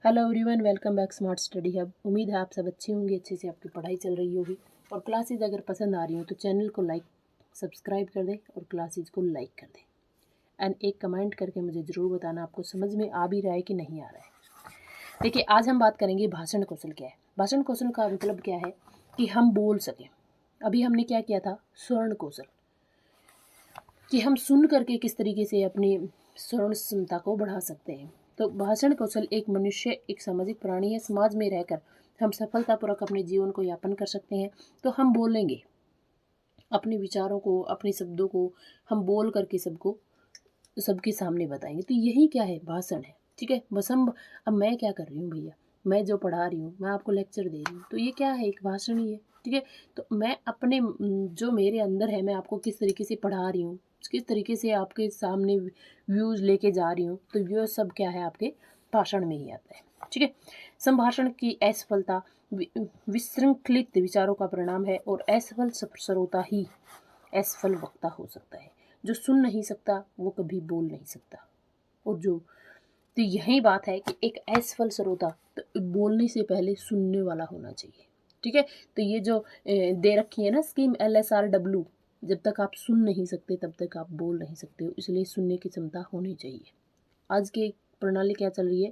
Hello everyone, welcome back smart study hub. उम्मीद है आप सब अच्छे होंगे, अच्छे से आपकी पढ़ाई चल रही होगी। और क्लासेज अगर पसंद आ रही हो तो चैनल को लाइक सब्सक्राइब कर दें और क्लासेज को लाइक कर दें। एंड एक कमेंट करके मुझे ज़रूर बताना आपको समझ में आ भी रहा है कि नहीं आ रहा है। देखिए, आज हम बात करेंगे भाषण कौशल क्या है। भाषण कौशल का मतलब क्या है कि हम बोल सकें। अभी हमने क्या किया था, श्रवण कौशल, कि हम सुन करके किस तरीके से अपनी श्रवण क्षमता को बढ़ा सकते हैं। तो भाषण कौशल एक मनुष्य एक सामाजिक प्राणी है। समाज में रहकर हम सफलतापूर्वक अपने जीवन को यापन कर सकते हैं। तो हम बोलेंगे अपने विचारों को, अपने शब्दों को हम बोल करके सबको सबके सामने बताएंगे। तो यही क्या है, भाषण है। ठीक है, बस हम अब मैं क्या कर रही हूँ भैया, मैं जो पढ़ा रही हूँ, मैं आपको लेक्चर दे रही हूँ, तो ये क्या है, एक भाषण ही है। ठीक है, तो मैं अपने जो मेरे अंदर है, मैं आपको किस तरीके से पढ़ा रही हूँ, किस तरीके से आपके सामने व्यूज़ लेके जा रही हूँ, तो ये सब क्या है, आपके भाषण में ही आता है। ठीक है, संभाषण की असफलता विशृंखलित विचारों का परिणाम है और असफल श्रोता ही असफल वक्ता हो सकता है। जो सुन नहीं सकता वो कभी बोल नहीं सकता। और जो तो यही बात है कि एक असफल श्रोता तो बोलने से पहले सुनने वाला होना चाहिए। ठीक है, तो ये जो दे रखी है ना स्कीम LSRW, जब तक आप सुन नहीं सकते तब तक आप बोल नहीं सकते हो, इसलिए सुनने की क्षमता होनी चाहिए। आज की प्रणाली क्या चल रही है,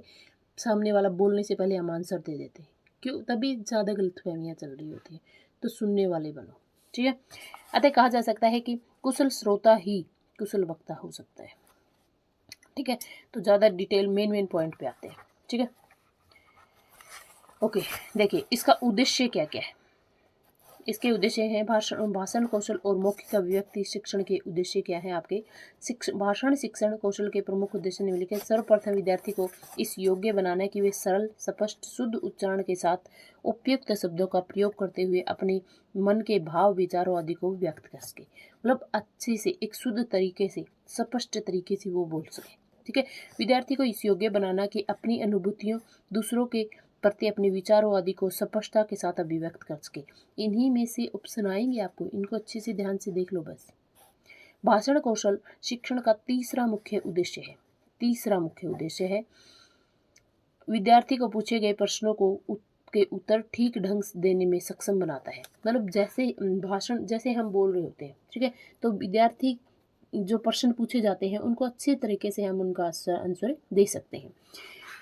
सामने वाला बोलने से पहले हम आंसर दे देते हैं, क्यों, तभी ज़्यादा गलतफहमियाँ चल रही होती हैं। तो सुनने वाले बनो। ठीक है, अतः कहा जा सकता है कि कुशल श्रोता ही कुशल वक्ता हो सकता है। ठीक है, तो ज़्यादा डिटेल मेन पॉइंट पे आते हैं। ठीक है, ओके, देखिए इसका उद्देश्य क्या क्या है। इसके उद्देश्य हैं भाषण कौशल और मौखिक अभिव्यक्ति शिक्षण के उद्देश्य क्या है आपके। भाषण शिक्षण कौशल के प्रमुख उद्देश्य निम्नलिखित। सर्वप्रथम विद्यार्थी को इस योग्य बनाना कि वे सरल, स्पष्ट, शुद्ध उच्चारण के साथ उपयुक्त शब्दों का प्रयोग करते हुए अपने मन के भाव, विचारों आदि को व्यक्त कर सके। मतलब अच्छे से, एक शुद्ध तरीके से, स्पष्ट तरीके से वो बोल सके। ठीक है, विद्यार्थी को इस योग्य बनाना कि अपनी अनुभूतियों, दूसरों के प्रति अपने विचारों आदि को स्पष्टता के साथ अभिव्यक्त कर सके। इन्हीं में से ऑप्शन आएंगे आपको, इनको अच्छे से ध्यान से देख लो बस। भाषण कौशल शिक्षण का तीसरा मुख्य उद्देश्य है विद्यार्थी को पूछे गए प्रश्नों को के उत्तर ठीक ढंग से देने में सक्षम बनाता है। मतलब जैसे हम बोल रहे होते हैं, ठीक है, तो विद्यार्थी जो प्रश्न पूछे जाते हैं उनको अच्छे तरीके से हम उनका आंसर दे सकते हैं।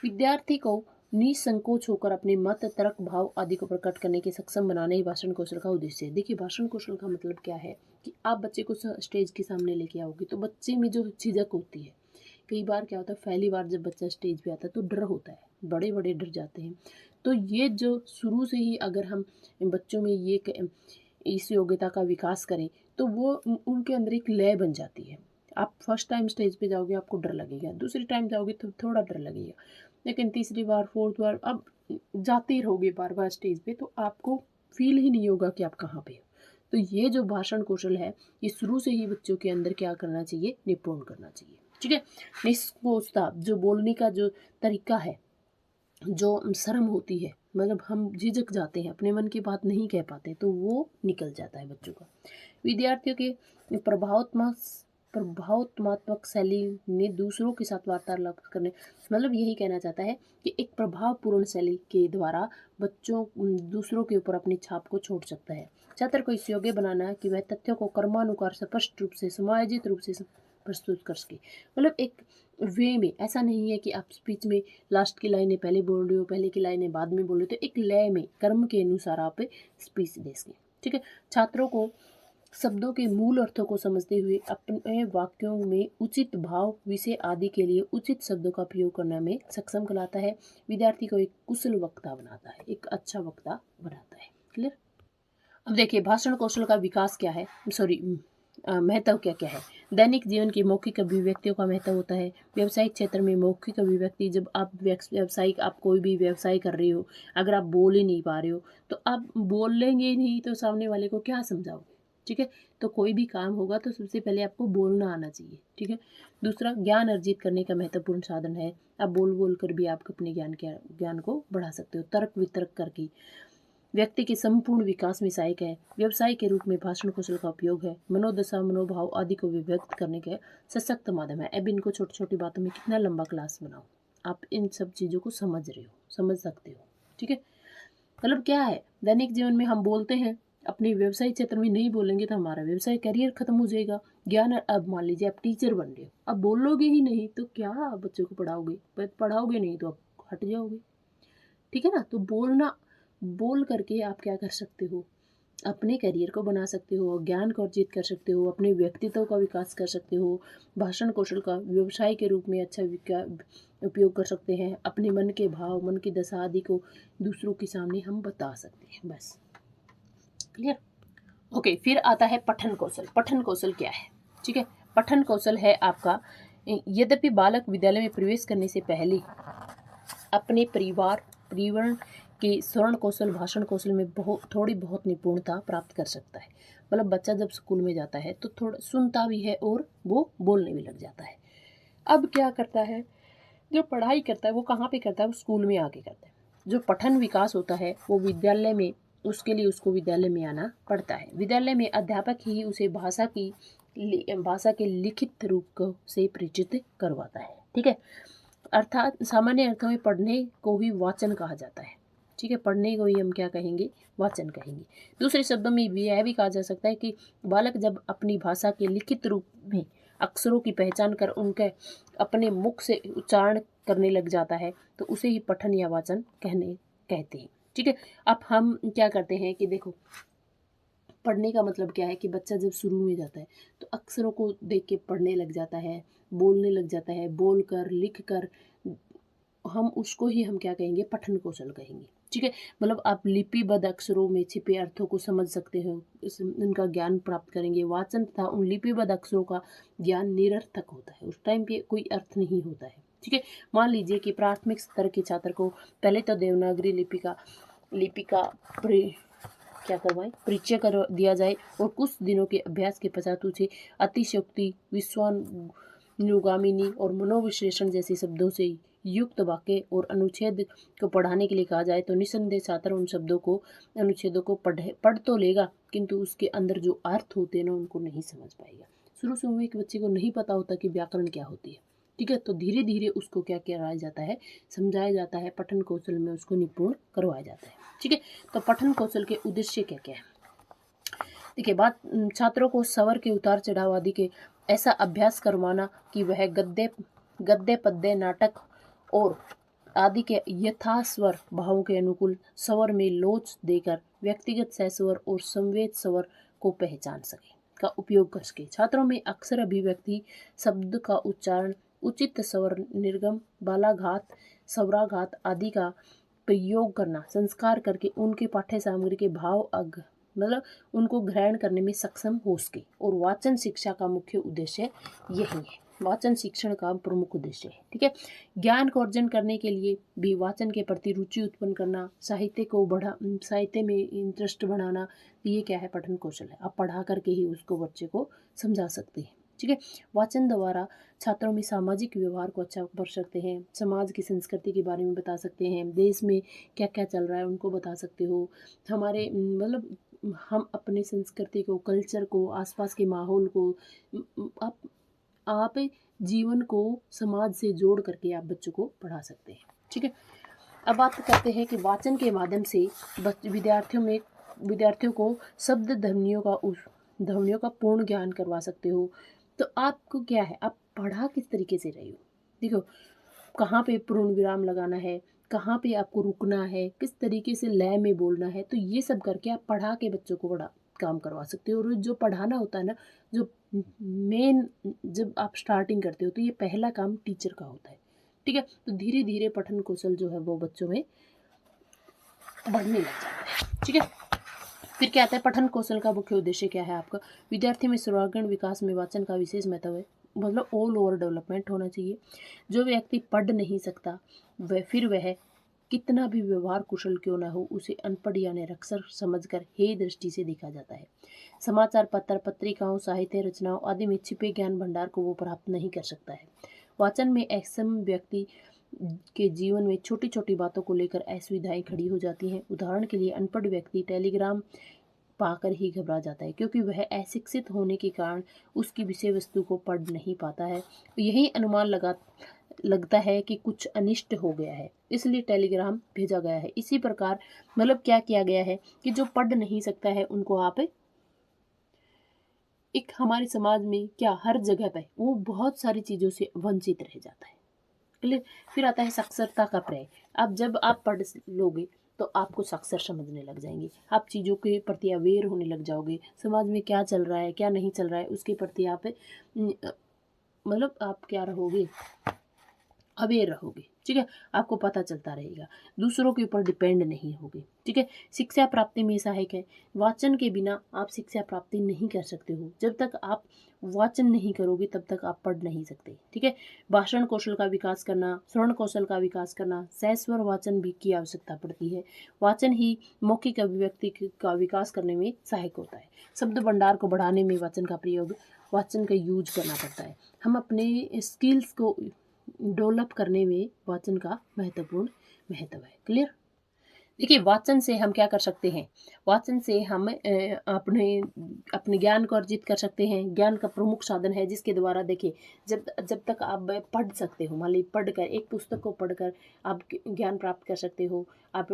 विद्यार्थी को निसंकोच होकर अपने मत, तर्क, भाव आदि को प्रकट करने के सक्षम बनाना ही भाषण कौशल का उद्देश्य है। देखिए, भाषण कौशल का मतलब क्या है कि आप बच्चे को स्टेज के सामने लेके आओगे तो बच्चे में जो झिझक होती है, कई बार क्या होता है, पहली बार जब बच्चा स्टेज पे आता है तो डर होता है, बड़े बड़े डर जाते हैं। तो ये जो शुरू से ही अगर हम बच्चों में इस योग्यता का विकास करें तो वो उनके अंदर एक लय बन जाती है। आप फर्स्ट टाइम स्टेज पे जाओगे आपको डर लगेगा, दूसरी टाइम जाओगे तो थोड़ा डर लगेगा, लेकिन तीसरी बार, फोर्थ बार, अब जाते रहोगे बार बार स्टेज पे तो आपको फील ही नहीं होगा कि आप कहाँ पे हो। तो ये जो भाषण कौशल है, ये शुरू से ही बच्चों के अंदर क्या करना चाहिए, निपुण करना चाहिए। ठीक है, निष्कोचता, जो बोलने का जो तरीका है, जो शर्म होती है, मतलब हम झिझक जाते हैं, अपने मन की बात नहीं कह पाते, तो वो निकल जाता है बच्चों का। विद्यार्थियों के प्रभावत्मक शैली में दूसरों के साथ वार्तालाप करने, मतलब यही कहना चाहता है कि एक प्रभावपूर्ण शैली के द्वारा बच्चों दूसरों के ऊपर अपनी छाप को छोड़ सकता है। छात्र को इस योग्य बनाना है कि वह तथ्यों को क्रमानुसार स्पष्ट रूप से, समायोजित रूप से प्रस्तुत कर सके। मतलब एक वे में, ऐसा नहीं है कि आप स्पीच में लास्ट की लाइनें पहले बोल रहे हो, पहले की लाइनें बाद में बोल रहे हो, तो एक लय में, क्रम के अनुसार आप स्पीच दे सकें। ठीक है, छात्रों को शब्दों के मूल अर्थों को समझते हुए अपने वाक्यों में उचित भाव, विषय आदि के लिए उचित शब्दों का प्रयोग करने में सक्षम कराता है। विद्यार्थी को एक कुशल वक्ता बनाता है, एक अच्छा वक्ता बनाता है। क्लियर। अब देखिए, भाषण कौशल का विकास क्या है, महत्व क्या क्या है। दैनिक जीवन की मौखिक अभिव्यक्तियों का महत्व होता है। व्यावसायिक क्षेत्र में मौखिक अभिव्यक्ति, जब आप आप कोई भी व्यवसाय कर रहे हो, अगर आप बोल ही नहीं पा रहे हो तो आप बोल लेंगे नहीं तो सामने वाले को क्या समझाओगे। ठीक है, तो कोई भी काम होगा तो सबसे पहले आपको बोलना आना चाहिए। ठीक है, दूसरा, ज्ञान अर्जित करने का महत्वपूर्ण साधन है। आप बोल कर भी आप अपने ज्ञान को बढ़ा सकते हो, तर्क वितर्क करके। व्यक्ति के संपूर्ण विकास में सहायक है। व्यवसाय के रूप में भाषण कौशल का उपयोग है। मनोदशा, मनोभाव आदि को व्यक्त करने के सशक्त माध्यम है। अब इनको छोटी छोटी बातों में कितना लंबा क्लास बनाओ, आप इन सब चीज़ों को समझ रहे हो, समझ सकते हो। ठीक है, मतलब क्या है, दैनिक जीवन में हम बोलते हैं, अपने व्यवसाय क्षेत्र में नहीं बोलेंगे तो हमारा व्यवसाय करियर खत्म हो जाएगा। ज्ञान, अब मान लीजिए आप टीचर बन रहे हो, अब बोलोगे ही नहीं तो क्या आप बच्चों को पढ़ाओगे? पढ़ाओगे नहीं तो आप हट जाओगे। ठीक है ना, तो बोलना, बोल करके आप क्या कर सकते हो, अपने करियर को बना सकते हो, ज्ञान को अर्जित कर सकते हो, अपने व्यक्तित्व का विकास कर सकते हो, भाषण कौशल का व्यवसाय के रूप में अच्छा उपयोग कर सकते हैं, अपने मन के भाव, मन की दशा आदि को दूसरों के सामने हम बता सकते हैं। बस क्लियर। ओके, फिर आता है पठन कौशल। पठन कौशल क्या है? ठीक है, पठन कौशल है आपका, यद्यपि बालक विद्यालय में प्रवेश करने से पहले अपने परिवर्ण के स्वर्ण कौशल, भाषण कौशल में थोड़ी बहुत निपुणता प्राप्त कर सकता है। मतलब बच्चा जब स्कूल में जाता है तो थोड़ा सुनता भी है और वो बोलने भी लग जाता है। अब क्या करता है, जो पढ़ाई करता है वो कहाँ पे करता है? वो स्कूल में आके करता है। जो पठन विकास होता है वो विद्यालय में, उसके लिए उसको विद्यालय में आना पड़ता है। विद्यालय में अध्यापक ही उसे भाषा के लिखित रूप से परिचित करवाता है। ठीक है, अर्थात सामान्य अर्थों में पढ़ने को ही वाचन कहा जाता है। ठीक है, पढ़ने को ही हम क्या कहेंगे? वाचन कहेंगे। दूसरे शब्दों में यह भी कहा जा सकता है कि बालक जब अपनी भाषा के लिखित रूप में अक्षरों की पहचान कर उनके अपने मुख से उच्चारण करने लग जाता है तो उसे ही पठन या वाचन कहते हैं। ठीक है, अब हम क्या करते हैं कि देखो, पढ़ने का मतलब क्या है कि बच्चा जब शुरू में जाता है तो अक्षरों को देख के पढ़ने लग जाता है, बोलने लग जाता है, बोल कर, लिख कर, हम उसको ही हम क्या कहेंगे? पठन कौशल कहेंगे। ठीक है, मतलब आप लिपिबद्ध अक्षरों में छिपे अर्थों को समझ सकते हो, उनका ज्ञान प्राप्त करेंगे। वाचन तथा उन लिपिबद्ध अक्षरों का ज्ञान निरर्थक होता है, उस टाइम पे कोई अर्थ नहीं होता है। ठीक है, मान लीजिए कि प्राथमिक स्तर के छात्र को पहले तो देवनागरी लिपि का क्या करवाएं? परिचय कर दिया जाए और कुछ दिनों के अभ्यास के पश्चात उसे अतिशयोक्ति, विश्वानुगामिनी और मनोविश्लेषण जैसे शब्दों से युक्त वाक्य और अनुच्छेद को पढ़ाने के लिए कहा जाए तो निसंदेह छात्र उन शब्दों को, अनुच्छेदों को पढ़ तो लेगा, किंतु उसके अंदर जो अर्थ होते हैं ना उनको नहीं समझ पाएगा। शुरू में एक बच्चे को नहीं पता होता कि व्याकरण क्या होती है। ठीक है, तो धीरे धीरे उसको क्या कराया जाता है? समझाया जाता है, पठन कौशल में उसको निपुण करवाया जाता है। ठीक है, तो पठन कौशल के उद्देश्य क्या क्या है? देखिए, बात छात्रों को स्वर के उतार चढ़ाव आदि के ऐसा अभ्यास करवाना कि वह गद्य पद्य, नाटक और आदि के यथास्वर भावों के अनुकूल स्वर में लोच देकर व्यक्तिगत सहस्वर और संवेद स्वर को पहचान सके का उपयोग कर सके। छात्रों में अक्षर अभिव्यक्ति, शब्द का उच्चारण, उचित स्वर निर्गम, बालाघात, स्वराघात आदि का प्रयोग करना, संस्कार करके उनके पाठ्य सामग्री के भाव मतलब उनको ग्रहण करने में सक्षम हो सके। और वाचन शिक्षा का मुख्य उद्देश्य यही है, वाचन शिक्षण का प्रमुख उद्देश्य है। ठीक है, ज्ञान को अर्जन करने के लिए भी वाचन के प्रति रुचि उत्पन्न करना, साहित्य में इंटरेस्ट बढ़ाना, ये क्या है? पठन कौशल है। आप पढ़ा करके ही उसको, बच्चे को समझा सकते हैं। ठीक है, वाचन द्वारा छात्रों में सामाजिक व्यवहार को अच्छा कर सकते हैं, समाज की संस्कृति के बारे में बता सकते हैं, देश में क्या क्या चल रहा है उनको बता सकते हो, हमारे मतलब हम अपने संस्कृति को, कल्चर को, आसपास के माहौल को, आप जीवन को समाज से जोड़ करके आप बच्चों को पढ़ा सकते हैं। ठीक है, अब बात करते हैं कि वाचन के माध्यम से विद्यार्थियों को शब्द ध्वनियों का पूर्ण ज्ञान करवा सकते हो। तो आपको क्या है, आप पढ़ा किस तरीके से रहे हो? देखो, कहाँ पे पूर्ण विराम लगाना है, कहाँ पे आपको रुकना है, किस तरीके से लय में बोलना है, तो ये सब करके आप पढ़ा के बच्चों को बड़ा काम करवा सकते हो। और जो पढ़ाना होता है ना, जो मेन, जब आप स्टार्टिंग करते हो तो ये पहला काम टीचर का होता है। ठीक है, तो धीरे धीरे पठन कौशल जो है वो बच्चों में बढ़ने लग जाता है। ठीक है, फिर क्या आता है? पठन कौशल का मुख्य उद्देश्य क्या है आपका? विद्यार्थी में सर्वांगीण विकास में वाचन का विशेष महत्व है, मतलब ऑल ओवर डेवलपमेंट होना चाहिए। जो व्यक्ति पढ़ नहीं सकता वह कितना भी व्यवहार कुशल क्यों ना हो, उसे अनपढ़ या निरक्षर समझकर हे दृष्टि से देखा जाता है। समाचार पत्र, पत्रिकाओं, साहित्य रचनाओं आदि में छिपे ज्ञान भंडार को वो प्राप्त नहीं कर सकता है। वाचन में अक्षम व्यक्ति के जीवन में छोटी छोटी बातों को लेकर असुविधाएं खड़ी हो जाती हैं। उदाहरण के लिए, अनपढ़ व्यक्ति टेलीग्राम पाकर ही घबरा जाता है क्योंकि वह अशिक्षित होने के कारण उसकी विषय वस्तु को पढ़ नहीं पाता है। यही अनुमान लगता है कि कुछ अनिष्ट हो गया है, इसलिए टेलीग्राम भेजा गया है। इसी प्रकार मतलब क्या किया गया है कि जो पढ़ नहीं सकता है उनको आप एक हमारे समाज में क्या हर जगह पे वो बहुत सारी चीज़ों से वंचित रह जाता है। क्लियर। फिर आता है साक्षरता का प्रत्यय। अब जब आप पढ़ लोगे तो आपको साक्षर समझने लग जाएंगे, आप चीज़ों के प्रति अवेयर होने लग जाओगे, समाज में क्या चल रहा है क्या नहीं चल रहा है उसके प्रति आप मतलब आप क्या रहोगे, अवेयर रहोगे। ठीक है, आपको पता चलता रहेगा, दूसरों के ऊपर डिपेंड नहीं होगे। ठीक है, शिक्षा प्राप्ति में सहायक है। वाचन के बिना आप शिक्षा प्राप्ति नहीं कर सकते हो। जब तक आप वाचन नहीं करोगे तब तक आप पढ़ नहीं सकते। ठीक है, भाषण कौशल का विकास करना, श्रवण कौशल का विकास करना, सहस्वर वाचन भी की आवश्यकता पड़ती है। वाचन ही मौखिक अभिव्यक्ति का विकास करने में सहायक होता है। शब्द भंडार को बढ़ाने में वाचन का प्रयोग, वाचन का यूज करना पड़ता है। हम अपने स्किल्स को डेवलप करने में वाचन का महत्वपूर्ण महत्व है। क्लियर। देखिए, वाचन से हम क्या कर सकते हैं, वाचन से हम अपने अपने ज्ञान को अर्जित कर सकते हैं। ज्ञान का प्रमुख साधन है जिसके द्वारा देखिए जब जब तक आप पढ़ सकते हो, मान लीजिए पढ़कर एक पुस्तक को पढ़कर आप ज्ञान प्राप्त कर सकते हो। आप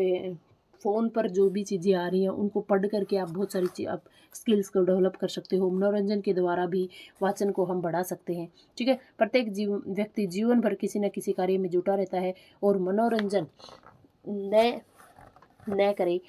फ़ोन पर जो भी चीज़ें आ रही हैं उनको पढ़ करके आप बहुत सारी चीज़ आप स्किल्स को डेवलप कर सकते हो। मनोरंजन के द्वारा भी वाचन को हम बढ़ा सकते हैं। ठीक है, प्रत्येक व्यक्ति जीवन भर किसी न किसी कार्य में जुटा रहता है और मनोरंजन न करे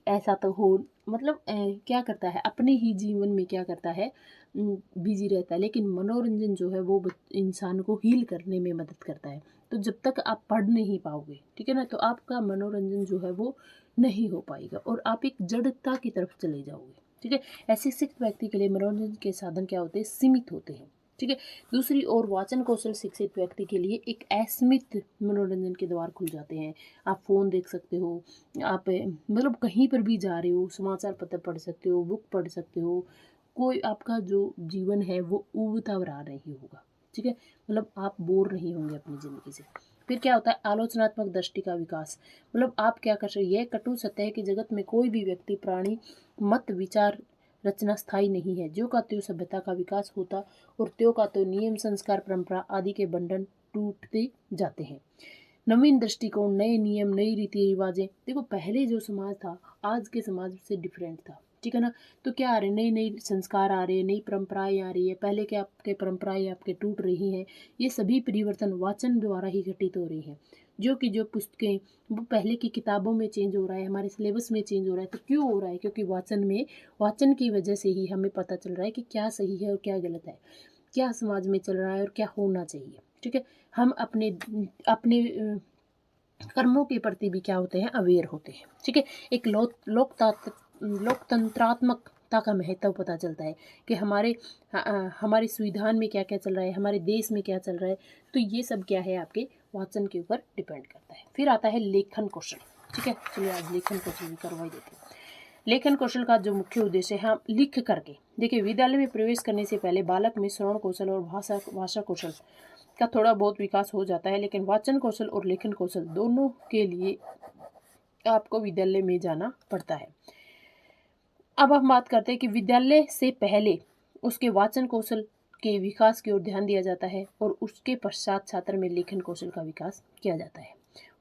ऐसा तो हो, मतलब क्या करता है अपने ही जीवन में क्या करता है, बिजी रहता है। लेकिन मनोरंजन जो है वो इंसान को हील करने में मदद करता है। तो जब तक आप पढ़ नहीं पाओगे, ठीक है ना, तो आपका मनोरंजन जो है वो नहीं हो पाएगा और आप एक जड़ता की तरफ चले जाओगे। ठीक है, ऐसे शिक्षित व्यक्ति के लिए मनोरंजन के साधन क्या होते हैं, सीमित होते हैं। ठीक है, दूसरी ओर वाचन कौशल शिक्षित व्यक्ति के लिए एक असीमित मनोरंजन के द्वार खुल जाते हैं। आप फ़ोन देख सकते हो, आप मतलब कहीं पर भी जा रहे हो, समाचार पत्र पढ़ सकते हो, बुक पढ़ सकते हो, कोई आपका जो जीवन है वो उबता रहा नहीं होगा। ठीक है, मतलब आप बोर नहीं होंगे अपनी ज़िंदगी से। फिर क्या होता है, आलोचनात्मक दृष्टि का विकास। मतलब आप क्या कर सकते, यह कटु सत्य है कि जगत में कोई भी व्यक्ति, प्राणी, मत, विचार, रचना स्थायी नहीं है। ज्यों का त्यों सभ्यता का विकास होता और त्यों का त्यों नियम, संस्कार, परंपरा आदि के बंधन टूटते जाते हैं। नवीन दृष्टिकोण, नए नियम, नई रीति रिवाजें। देखो पहले जो समाज था आज के समाज से डिफरेंट था। ठीक है ना, तो क्या आ रहे, नई नई संस्कार आ रहे हैं, नई परंपराएं आ रही है, पहले के आपके परंपराएं आपके टूट रही हैं। ये सभी परिवर्तन वाचन द्वारा ही घटित हो रही हैं। जो कि जो पुस्तकें वो पहले की किताबों में चेंज हो रहा है, हमारे सिलेबस में चेंज हो रहा है। तो क्यों हो रहा है, क्योंकि वाचन की वजह से ही हमें पता चल रहा है कि क्या सही है और क्या गलत है, क्या समाज में चल रहा है और क्या होना चाहिए। ठीक है, हम अपने अपने कर्मों के प्रति भी क्या होते हैं, अवेयर होते हैं। ठीक है, एक लोकतंत्रात्मकता का महत्व पता चलता है कि हमारे संविधान में क्या क्या चल रहा है, हमारे देश में क्या चल रहा है। तो ये सब क्या है, आपके वाचन के ऊपर डिपेंड करता है। फिर आता है लेखन कौशल। ठीक है, चलिए आज लेखन कौशल भी करवाई देते हैं। लेखन कौशल का जो मुख्य उद्देश्य है, हम लिख करके देखिए, विद्यालय में प्रवेश करने से पहले बालक में श्रवण कौशल और भाषा कौशल का थोड़ा बहुत विकास हो जाता है, लेकिन वाचन कौशल और लेखन कौशल दोनों के लिए आपको विद्यालय में जाना पड़ता है। अब हम बात करते हैं कि विद्यालय से पहले उसके वाचन कौशल के विकास की ओर ध्यान दिया जाता है और उसके पश्चात छात्र में लेखन कौशल का विकास किया जाता है।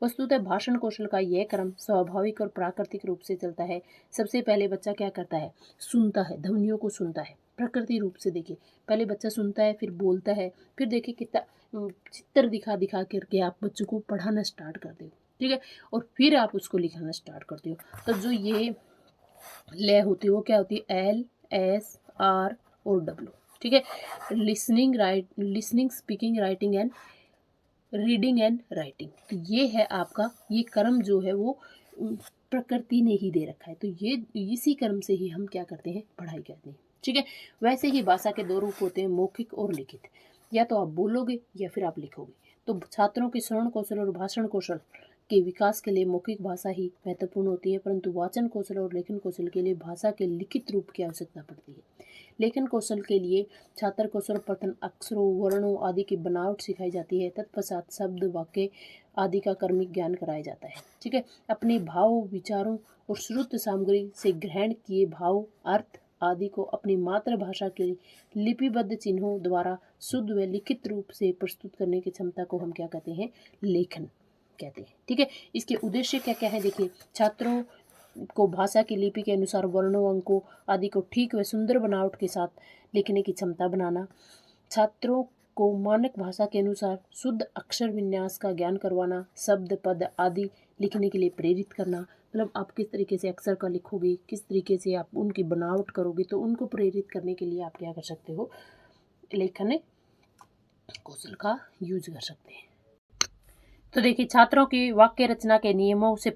वस्तुतः भाषण कौशल का यह क्रम स्वाभाविक और प्राकृतिक रूप से चलता है। सबसे पहले बच्चा क्या करता है, सुनता है, ध्वनियों को सुनता है। प्रकृति रूप से देखिए, पहले बच्चा सुनता है, फिर बोलता है, फिर देखिए कितना चित्र दिखा दिखा करके आप बच्चों को पढ़ाना स्टार्ट करते हो। ठीक है, और फिर आप उसको लिखाना स्टार्ट करते हो। तो जो ये लय होती है वो क्या होती है, एल, एस, आर और डब्ल्यू। ठीक है, listening, speaking, writing and reading and writing. तो ये है आपका, ये कर्म जो है वो प्रकृति ने ही दे रखा है। तो ये इसी कर्म से ही हम क्या करते हैं, पढ़ाई करते हैं। ठीक है, वैसे ही भाषा के दो रूप होते हैं, मौखिक और लिखित। या तो आप बोलोगे या फिर आप लिखोगे। तो छात्रों के श्रवण कौशल और भाषण कौशल के विकास के लिए मौखिक भाषा ही महत्वपूर्ण होती है, परंतु वाचन कौशल और लेखन कौशल के लिए भाषा के लिखित रूप की आवश्यकता पड़ती है। लेखन कौशल के लिए छात्र को सर्वप्रथम अक्षरों, वर्णों आदि की बनावट सिखाई जाती है। तत्पश्चात शब्द, वाक्य आदि का कर्मिक ज्ञान कराया जाता है। ठीक है, अपने भाव, विचारों और श्रुत सामग्री से ग्रहण किए भाव, अर्थ आदि को अपनी मातृभाषा के लिपिबद्ध चिन्हों द्वारा शुद्ध व लिखित रूप से प्रस्तुत करने की क्षमता को हम क्या कहते हैं, लेखन कहते हैं। ठीक है, इसके उद्देश्य क्या क्या है देखिए, छात्रों को भाषा की लिपि के अनुसार वर्णों, अंकों आदि को ठीक व सुंदर बनावट के साथ लिखने की क्षमता बनाना, छात्रों को मानक भाषा के अनुसार शुद्ध अक्षर विन्यास का ज्ञान करवाना, शब्द पद आदि लिखने के लिए प्रेरित करना। मतलब आप किस तरीके से अक्षर का लिखोगे, किस तरीके से आप उनकी बनावट करोगे, तो उनको प्रेरित करने के लिए आप क्या कर सकते हो, लेखन कौशल का यूज कर सकते हैं। तो देखिए, छात्रों की वाक्य रचना के नियमों से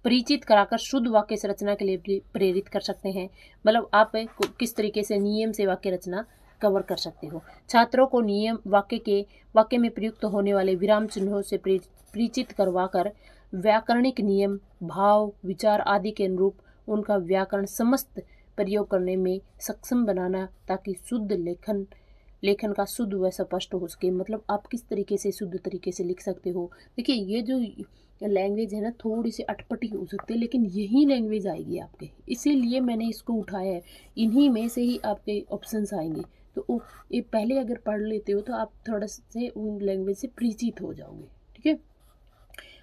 परिचित कराकर शुद्ध वाक्य रचना के लिए प्रेरित कर सकते हैं। मतलब आप किस तरीके से नियम से वाक्य रचना कवर कर सकते हो। छात्रों को नियम वाक्य में प्रयुक्त होने वाले विराम चिन्हों से परिचित करवाकर व्याकरणिक नियम, भाव, विचार आदि के अनुरूप उनका व्याकरण समस्त प्रयोग करने में सक्षम बनाना, ताकि शुद्ध लेखन का शुद्ध व स्पष्ट हो सके। मतलब आप किस तरीके से शुद्ध तरीके से लिख सकते हो। देखिए, ये जो लैंग्वेज है ना, थोड़ी सी अटपटी हो सकती है, लेकिन यही लैंग्वेज आएगी आपके, इसीलिए मैंने इसको उठाया है। इन्हीं में से ही आपके ऑप्शंस आएंगे। तो ये पहले अगर पढ़ लेते हो तो आप थोड़ा से उन लैंग्वेज से परिचित हो जाओगे। ठीक है,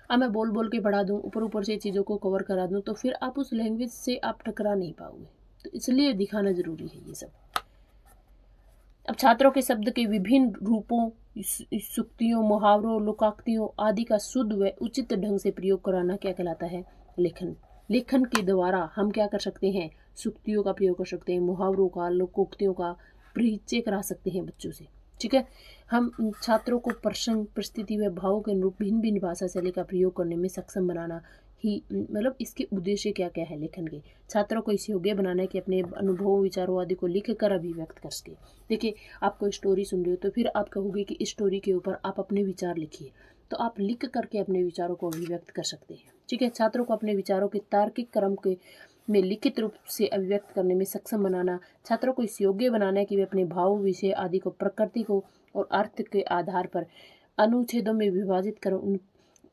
अब मैं बोल बोल के बढ़ा दूँ, ऊपर ऊपर से चीज़ों को कवर करा दूँ, तो फिर आप उस लैंग्वेज से आप टकरा नहीं पाओगे। तो इसलिए दिखाना ज़रूरी है ये सब। अब छात्रों के शब्द के विभिन्न रूपों, सूक्तियों, मुहावरों, लोकोक्तियों आदि का शुद्ध व उचित ढंग से प्रयोग कराना क्या कहलाता है, लेखन। लेखन के द्वारा हम क्या कर सकते हैं, सूक्तियों का प्रयोग कर सकते हैं, मुहावरों का, लोकोक्तियों का परिचय करा सकते हैं बच्चों से। ठीक है, हम छात्रों को प्रसंग, परिस्थिति व भावों के अनुरूप भिन्न भिन्न भाषा शैली का प्रयोग करने में सक्षम बनाना ही, मतलब इसके उद्देश्य क्या क्या है लेखन के। छात्रों को इस योग्य बनाना है कि अपने अनुभवों, विचारों आदि को लिख कर अभिव्यक्त कर सके। देखिए, आप कोई स्टोरी सुन रहे हो तो फिर आप कहोगे कि इस स्टोरी के ऊपर आप अपने विचार लिखिए, तो आप लिख करके अपने विचारों को अभिव्यक्त कर सकते हैं। ठीक है, छात्रों को अपने विचारों के तार्किक क्रम के में लिखित रूप से अभिव्यक्त करने में सक्षम बनाना, छात्रों को इस योग्य बनाना है कि वे अपने भाव, विषय आदि को प्रकृति को और अर्थ के आधार पर अनुच्छेदों में विभाजित कर उन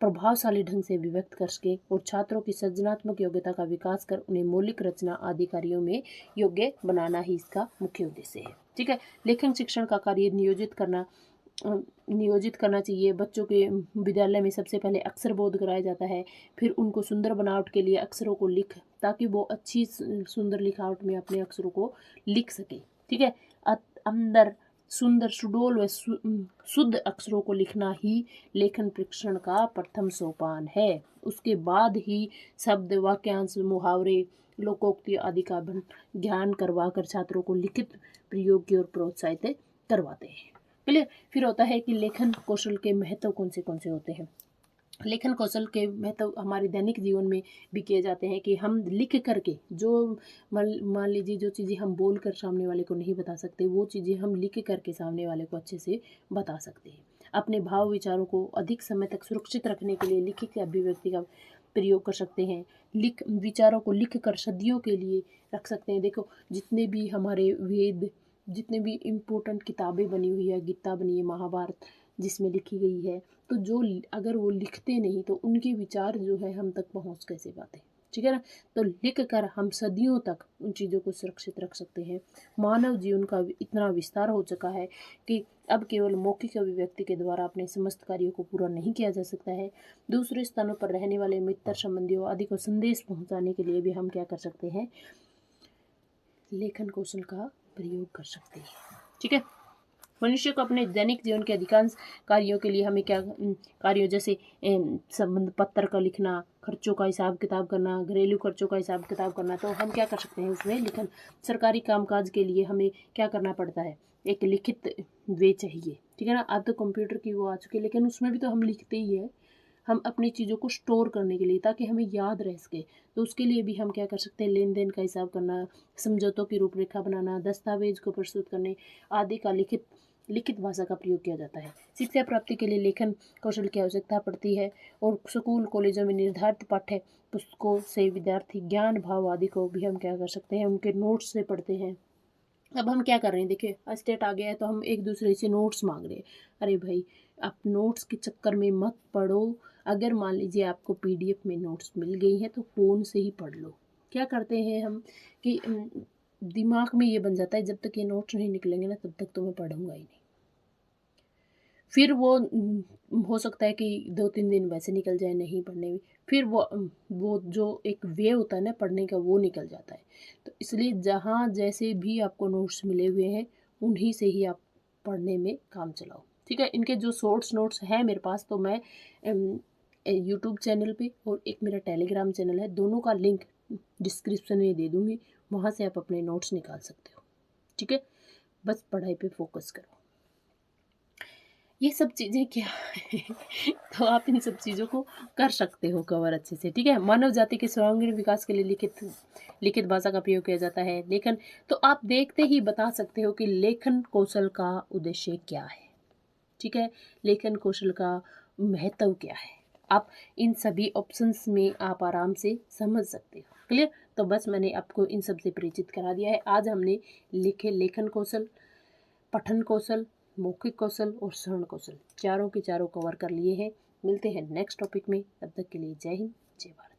प्रभावशाली ढंग से अभिव्यक्त कर सके, और छात्रों की सृजनात्मक योग्यता का विकास कर उन्हें मौलिक रचना आदि कार्यों में योग्य बनाना ही इसका मुख्य उद्देश्य है। ठीक है, लेखन शिक्षण का कार्य नियोजित करना चाहिए। बच्चों के विद्यालय में सबसे पहले अक्षर बोध कराया जाता है, फिर उनको सुंदर बनावट के लिए अक्षरों को ताकि वो अच्छी सुंदर लिखावट में अपने अक्षरों को लिख सके। ठीक है, अंदर सुंदर, सुडोल व शुद्ध अक्षरों को लिखना ही लेखन प्रशिक्षण का प्रथम सोपान है। उसके बाद ही शब्द, वाक्यांश, मुहावरे, लोकोक्ति आदि का ज्ञान करवाकर छात्रों को लिखित प्रयोग की ओर प्रोत्साहित करवाते हैं। क्लियर। फिर होता है कि लेखन कौशल के महत्व कौन से होते हैं। लेखन कौशल के महत्व हमारे दैनिक जीवन में भी किए जाते हैं कि हम लिख करके जो मान लीजिए जो चीज़ें हम बोल कर सामने वाले को नहीं बता सकते, वो चीज़ें हम लिख करके सामने वाले को अच्छे से बता सकते हैं। अपने भाव विचारों को अधिक समय तक सुरक्षित रखने के लिए लिखित अभिव्यक्ति का प्रयोग कर सकते हैं। विचारों को लिख कर सदियों के लिए रख सकते हैं। देखो, जितने भी हमारे वेद, जितने भी इम्पोर्टेंट किताबें बनी हुई है, गीता बनी है, महाभारत जिसमें लिखी गई है, तो जो अगर वो लिखते नहीं तो उनके विचार जो है हम तक पहुंच कैसे पाते। ठीक है ना, तो लिख कर हम सदियों तक उन चीज़ों को सुरक्षित रख सकते हैं। मानव जीवन का इतना विस्तार हो चुका है कि अब केवल मौखिक अभिव्यक्ति के द्वारा अपने समस्त कार्यों को पूरा नहीं किया जा सकता है। दूसरे स्थानों पर रहने वाले मित्र, संबंधियों आदि को संदेश पहुँचाने के लिए भी हम क्या कर सकते हैं, लेखन कौशल का प्रयोग कर सकते हैं। ठीक है, मनुष्य को अपने दैनिक जीवन के अधिकांश कार्यों के लिए हमें क्या कार्यों जैसे संबंध पत्र का लिखना, खर्चों का हिसाब किताब करना, घरेलू खर्चों का हिसाब किताब करना, तो हम क्या कर सकते हैं उसमें लिखन। सरकारी कामकाज के लिए हमें क्या करना पड़ता है, एक लिखित वे चाहिए। ठीक है ना, अब तो कंप्यूटर की वो आ चुकी है, लेकिन उसमें भी तो हम लिखते ही है, हम अपनी चीज़ों को स्टोर करने के लिए, ताकि हमें याद रह सके। तो उसके लिए भी हम क्या कर सकते हैं, लेन देन का हिसाब करना, समझौतों की रूपरेखा बनाना, दस्तावेज को प्रस्तुत करने आदि का लिखित भाषा का प्रयोग किया जाता है। शिक्षा प्राप्ति के लिए लेखन कौशल की आवश्यकता पड़ती है, और स्कूल कॉलेजों में निर्धारित पाठ्य पुस्तकों से विद्यार्थी ज्ञान भाव आदि को भी हम क्या कर सकते हैं, उनके नोट्स से पढ़ते हैं। अब हम क्या कर रहे हैं, देखिए स्टेट आ गया है तो हम एक दूसरे से नोट्स मांग रहे हैं। अरे भाई, आप नोट्स के चक्कर में मत पढ़ो। अगर मान लीजिए आपको PDF में नोट्स मिल गई हैं तो फ़ोन से ही पढ़ लो। क्या करते हैं हम कि दिमाग में ये बन जाता है जब तक ये नोट्स नहीं निकलेंगे ना तब तक तो मैं पढ़ूंगा ही नहीं। फिर वो हो सकता है कि 2-3 दिन वैसे निकल जाए नहीं पढ़ने में, फिर वो जो एक वे होता है ना पढ़ने का वो निकल जाता है। तो इसलिए जहाँ जैसे भी आपको नोट्स मिले हुए हैं उन्हीं से ही आप पढ़ने में काम चलाओ, ठीक है। इनके जो शॉर्ट्स नोट्स हैं मेरे पास, तो मैं यूट्यूब चैनल पे और एक मेरा टेलीग्राम चैनल है, दोनों का लिंक डिस्क्रिप्शन में दे दूँगी, वहाँ से आप अपने नोट्स निकाल सकते हो, ठीक है। बस पढ़ाई पे फोकस करो। ये सब चीज़ें क्या है तो आप इन सब चीज़ों को कर सकते हो कवर अच्छे से, ठीक है। मानव जाति के सर्वांगीण विकास के लिए लिखित भाषा का प्रयोग किया जाता है। लेखन तो आप देखते ही बता सकते हो कि लेखन कौशल का उद्देश्य क्या है, ठीक है। लेखन कौशल का महत्व क्या है, आप इन सभी ऑप्शंस में आप आराम से समझ सकते हो। क्लियर। तो बस मैंने आपको इन सब से परिचित करा दिया है। आज हमने लेखन कौशल, पठन कौशल, मौखिक कौशल और श्रवण कौशल चारों के चारों कवर कर लिए हैं। मिलते हैं नेक्स्ट टॉपिक में, तब तक के लिए जय हिंद, जय भारत।